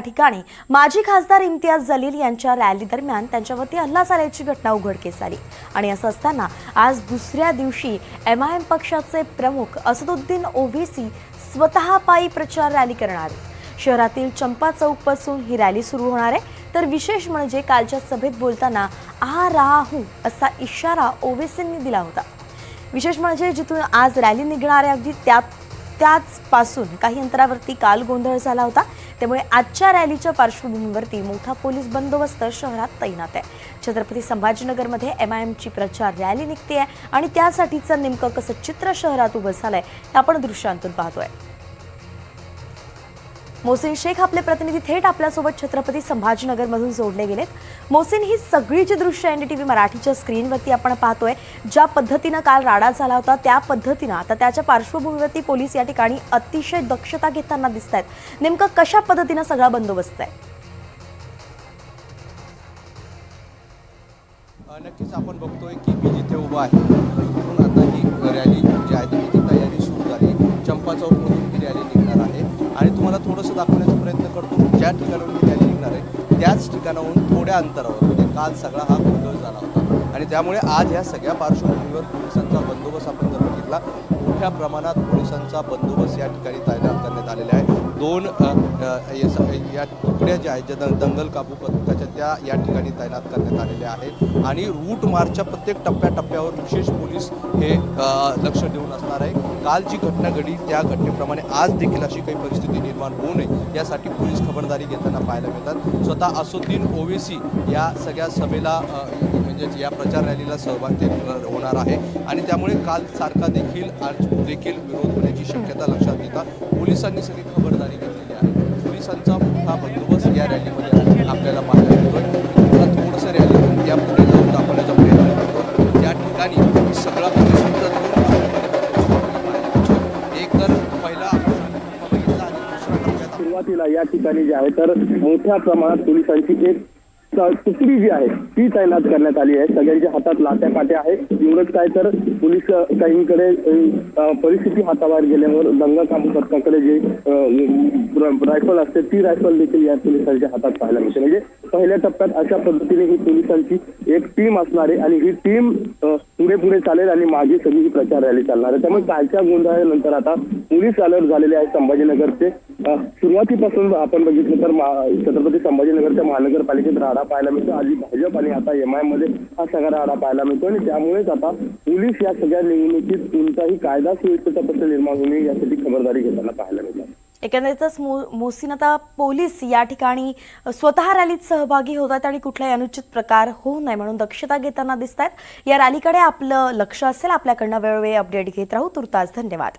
ठिकाणी माजी खासदार इम्तियाज जलील यांच्या रॅली दरम्यान त्यांच्यावरती हल्ला झाल्याची घटना उघडकीस आली आणि असं असताना आज दुसऱ्या दिवशी एमआयएम पक्षाचे प्रमुख असदुद्दीन ओवैसी स्वतः पायी प्रचार रॅली करणार आहेत। शहरातील चंपा चौक पासून ही रॅली सुरू होणार आहे। तर विशेष म्हणजे कालच्या सभेत बोलताना आ रहा हूं असा इशारा ओवैसींनी दिला होता। विशेष म्हणजे जिथून आज रॅली निघणार आहे अगदी त्याच पासून काही अंतरावरती काल गोंधळ झाला होता। त्यामुळे आजच्या रॅलीच्या पार्श्वभूमीवरती मोठा पोलीस बंदोबस्त शहरात तैनात आहे। छत्रपती संभाजीनगरमध्ये एमआयएमची प्रचार रॅली निघते आहे आणि त्यासाठीचं नेमकं कसं चित्र शहरात उभं झालंय हे आपण दृश्यांतून पाहतोय। मोहसिन शेख आपले प्रतिनिधी थेट आपल्यासोबत छत्रपती संभाजीनगरमधून जोडले गेलेत। मोहसिन, ही सगळी जी दृश्य एनडीटीव्ही मराठीच्या स्क्रीनवरती आपण पाहतोय, ज्या पद्धतीनं काल राडा झाला होता त्या पद्धतीनं आता त्याच्या पार्श्वभूमीवरती पोलीस या ठिकाणी अतिशय दक्षता घेताना दिसत आहेत। नेमकं कशा पद्धतीनं सगळा बंदोबस्त आहे? नक्कीच आपण बघतोय की मी जिथे उभा आहे इथून आता ही रॅली जी आहे ती तयारी सुरू झाली। चंपा चौकमधून ही रॅली निघणार आहे आणि तुम्हाला थोडंसं दाखवण्याचा प्रयत्न करतो। ज्या ठिकाणाहून ही रॅली निघणार आहे त्याच ठिकाणाहून थोड्या अंतरावर म्हणजे काल सगळा हा गोंधळ झाला होता आणि त्यामुळे आज ह्या सगळ्या पार्श्वभूमीवर पोलिसांचा बंदोबस्त आपण जर बघितला मोठ्या प्रमाणात पोलिसांचा बंदोबस्त या ठिकाणी तैनात करण्यात आलेला आहे। दोन या तुकड्या ज्या आहेत ज्या दंगल काबू पथकाच्या त्या या ठिकाणी तैनात करण्यात आलेल्या आहेत आणि रूट मार्चच्या प्रत्येक टप्प्यावर विशेष पोलीस हे लक्ष देऊन असणार आहे। काल जी घटना घडली त्या घटनेप्रमाणे आज देखील अशी काही परिस्थिती निर्माण होऊ नये यासाठी पोलीस खबरदारी घेताना पाहायला मिळतात। स्वतः असदुद्दीन ओवैसी या सगळ्या सभेला म्हणजे या प्रचार रॅलीला सहभागी होणार आहे आणि त्यामुळे काल सारखा देखील आज देखील विरोध होण्याची शक्यता लक्षात घेता पोलिसांनी सगळी खबरदारी घेतलेली आहे। पोलिसांचा मोठा बंदोबस्त या रॅलीमध्ये आपल्याला पाहायला मिळतोय। थोडंसं रॅली या पुढे जाऊन दाखवण्याचा प्रयत्न करतो। या ठिकाणी सगळा पोलीस एक तर पहिला बघितला आणि दुसऱ्या टप्प्यात सुरुवातीला या ठिकाणी जे आहे तर मोठ्या प्रमाणात पोलिसांची एक तुकडी जी आहे ती तैनात करण्यात आली आहे। सगळ्यांच्या हातात लाट्या काट्या आहे। एवढंच काय तर पोलीस काहींकडे परिस्थिती हाताबाहेर गेल्यावर दंगल काबू पथकाकडे जे रायफल असते ती रायफल देखील या पोलिसांच्या हातात पाहायला मिळते। म्हणजे पहिल्या टप्प्यात अशा पद्धतीने ही पोलिसांची एक टीम असणार आहे आणि ही टीम पुढे चालेल आणि मागे सगळी ही प्रचार रॅली चालणार आहे। त्यामुळे कालच्या गोंधळानंतर आता पोलीस अलर्ट झालेले आहेत संभाजीनगरचे। सुरुवातीपासून आपण बघितलं तर छत्रपती संभाजीनगरच्या महानगरपालिकेत राडा पाहायला मिळतो। आधी भाजप आणि आता एमआयएम मध्ये हा सगळा राडा पाहायला मिळतो आणि त्यामुळेच आता पोलीस या सगळ्या निवडणुकीत कोणताही कायदा सुव्यवस्थेचा प्रश्न निर्माण होऊ नये यासाठी खबरदारी घेताना पाहायला मिळतात। एकंदरीतच मोहसिन, आता पोलीस या ठिकाणी स्वतः रॅलीत सहभागी होतात आणि कुठलाही अनुचित प्रकार होऊ नये म्हणून दक्षता घेताना दिसतात। या रॅलीकडे आपलं लक्ष असेल, आपल्याकडनं वेळोवेळी अपडेट घेत राहू। तुर्तास धन्यवाद।